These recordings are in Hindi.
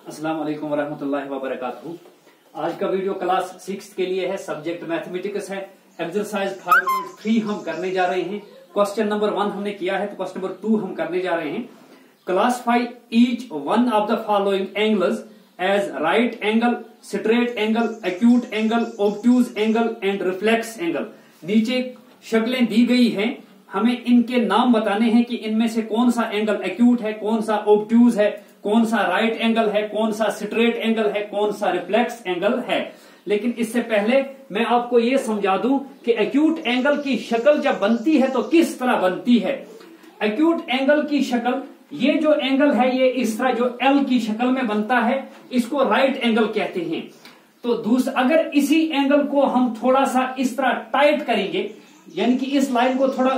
अस्सलाम वालेकुम वरहमतुल्लाहि वबरकातुहू। आज का वीडियो क्लास 6 के लिए है, सब्जेक्ट मैथमेटिक्स है। एक्सरसाइज 5.3 हम करने जा रहे हैं। क्वेश्चन नंबर 1 हमने किया है, तो क्वेश्चन नंबर 2 हम करने जा रहे हैं। Classify each one of the following angles as right angle, straight angle, acute angle, obtuse angle and reflex angle. नीचे शक्लें दी गई हैं, हमें इनके नाम बताने हैं कि इनमें से कौन सा एंगल एक्यूट है, कौन सा ऑब्ट्यूज है, कौन सा राइट एंगल है, कौन सा स्ट्रेट एंगल है, कौन सा रिफ्लेक्स एंगल है। लेकिन इससे पहले मैं आपको यह समझा दूं कि एक्यूट एंगल की शक्ल जब बनती है तो किस तरह बनती है। एक्यूट एंगल की शक्ल, ये जो एंगल है ये इस तरह जो एल की शक्ल में बनता है, इसको राइट एंगल कहते हैं। तो दूसरा, अगर इसी एंगल को हम थोड़ा सा इस तरह टाइट करेंगे, यानी कि इस लाइन को थोड़ा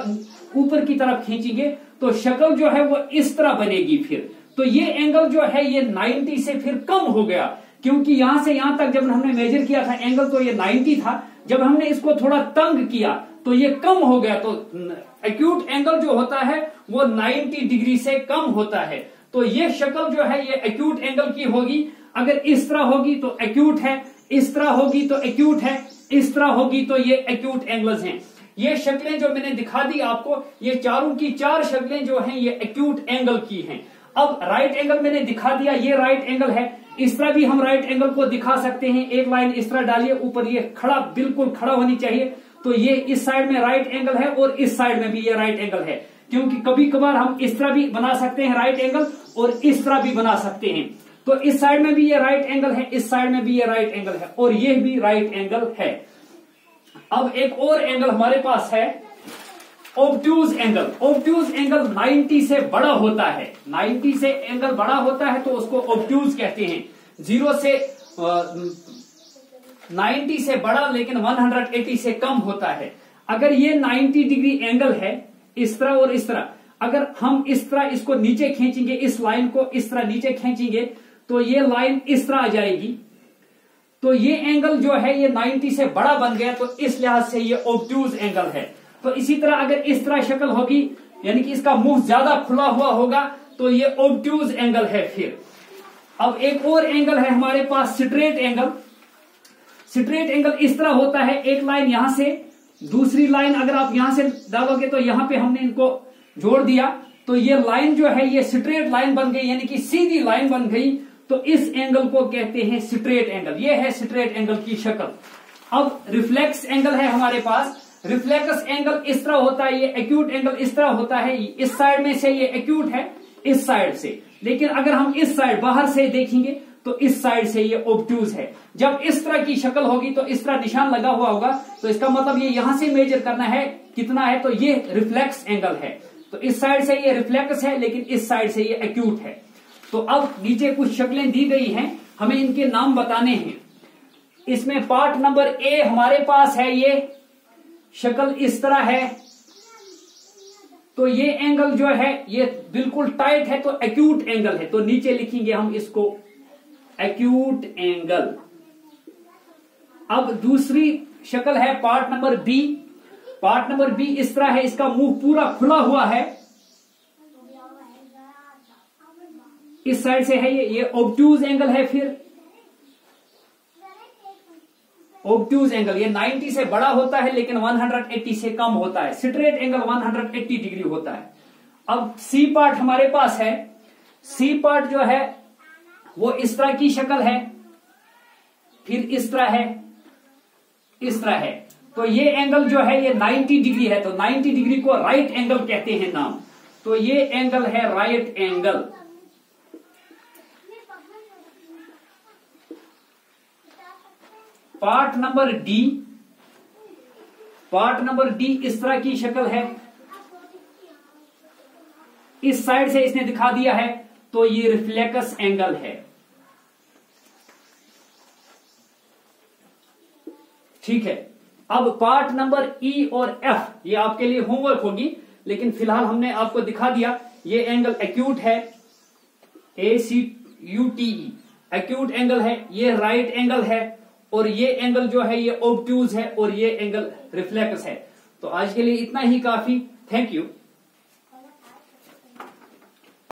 ऊपर की तरफ खींचेंगे, तो शक्ल जो है वो इस तरह बनेगी। फिर तो ये एंगल जो है ये 90 से फिर कम हो गया, क्योंकि यहां से यहां तक जब हमने मेजर किया था एंगल तो ये 90 था। जब हमने इसको थोड़ा तंग किया तो ये कम हो गया। तो एक्यूट एंगल जो होता है वो 90 डिग्री से कम होता है। तो ये शक्ल जो है ये एक्यूट एंगल की होगी। अगर इस तरह होगी तो एक्यूट है, इस तरह होगी तो एक्यूट है, इस तरह होगी तो ये एक्यूट एंगल्स हैं। ये शक्लें जो मैंने दिखा दी आपको, ये चारों की चार शक्लें जो हैं ये एक्यूट एंगल की हैं। अब राइट एंगल मैंने दिखा दिया, ये राइट एंगल है। इस तरह भी हम राइट एंगल को दिखा सकते हैं। एक लाइन इस तरह डालिए, ऊपर ये खड़ा, बिल्कुल खड़ा होनी चाहिए। तो ये इस साइड में राइट एंगल है और इस साइड में भी ये राइट एंगल है, क्योंकि कभी कभार हम इस तरह भी बना सकते हैं राइट एंगल और इस तरह भी बना सकते हैं। तो इस साइड में भी ये राइट एंगल है, इस साइड में भी ये राइट एंगल है और ये भी राइट एंगल है। अब एक और एंगल हमारे पास है, ऑब्ट्यूज एंगल। ऑब्ट्यूज एंगल 90 से बड़ा होता है। 90 से एंगल बड़ा होता है तो उसको ऑब्ट्यूज कहते हैं। 0 से 90 से बड़ा लेकिन 180 से कम होता है। अगर ये 90 डिग्री एंगल है इस तरह और इस तरह, अगर हम इस तरह इसको नीचे खींचेंगे, इस लाइन को इस तरह नीचे खींचेंगे तो ये लाइन इस तरह आ जाएगी। तो ये एंगल जो है ये 90 से बड़ा बन गया, तो इस लिहाज से ये ऑब्ट्यूज एंगल है। तो इसी तरह अगर इस तरह शक्ल होगी, यानी कि इसका मुंह ज्यादा खुला हुआ होगा, तो ये ऑब्ट्यूज एंगल है। फिर अब एक और एंगल है हमारे पास, स्ट्रेट एंगल। स्ट्रेट एंगल इस तरह होता है, एक लाइन यहां से, दूसरी लाइन अगर आप यहां से डालोगे तो यहां पे हमने इनको जोड़ दिया, तो ये लाइन जो है ये स्ट्रेट लाइन बन गई, यानी कि सीधी लाइन बन गई। तो इस एंगल को कहते हैं स्ट्रेट एंगल। ये है स्ट्रेट एंगल की शक्ल। अब रिफ्लेक्स एंगल है हमारे पास। रिफ्लेक्स एंगल इस तरह होता है, ये एक्यूट एंगल इस तरह होता है। इस साइड में से ये एक्यूट है, इस साइड से, लेकिन अगर हम इस साइड बाहर से देखेंगे तो इस साइड से ये ऑब्ट्यूज है। जब इस तरह की शक्ल होगी तो इस तरह निशान लगा हुआ होगा, तो इसका मतलब ये यहां से मेजर करना है कितना है, तो ये रिफ्लेक्स एंगल है। तो इस साइड से ये रिफ्लेक्स है, लेकिन इस साइड से ये एक्यूट है। तो अब नीचे कुछ शक्लें दी गई हैं, हमें इनके नाम बताने हैं। इसमें पार्ट नंबर ए हमारे पास है, ये शक्ल इस तरह है। तो ये एंगल जो है ये बिल्कुल टाइट है, तो एक्यूट एंगल है। तो नीचे लिखेंगे हम इसको एक्यूट एंगल। अब दूसरी शक्ल है part number B. Part number B इस तरह है, इसका मुंह पूरा खुला हुआ है, इस साइड से है, ये ऑब्ट्यूज एंगल है। फिर ऑब्ट्यूज एंगल ये 90 से बड़ा होता है लेकिन 180 से कम होता है। स्ट्रेट एंगल 180 डिग्री होता है। अब सी पार्ट हमारे पास है। सी पार्ट जो है वो इस तरह की शक्ल है, फिर इस तरह है, इस तरह है। तो ये एंगल जो है ये 90 डिग्री है, तो 90 डिग्री को राइट एंगल कहते हैं नाम। तो ये एंगल है right angle. Part number D. Part number D इस तरह की शक्ल है, इस साइड से इसने दिखा दिया है, तो ये रिफ्लेक्स एंगल है। ठीक है। अब पार्ट नंबर ई और एफ, ये आपके लिए होमवर्क होगी, लेकिन फिलहाल हमने आपको दिखा दिया। ये एंगल एक्यूट है, ACUTE एक्यूट एंगल है, ये राइट एंगल है, और ये एंगल जो है ये ऑब्ट्यूज है, और ये एंगल रिफ्लेक्स है। तो आज के लिए इतना ही काफी। Thank you.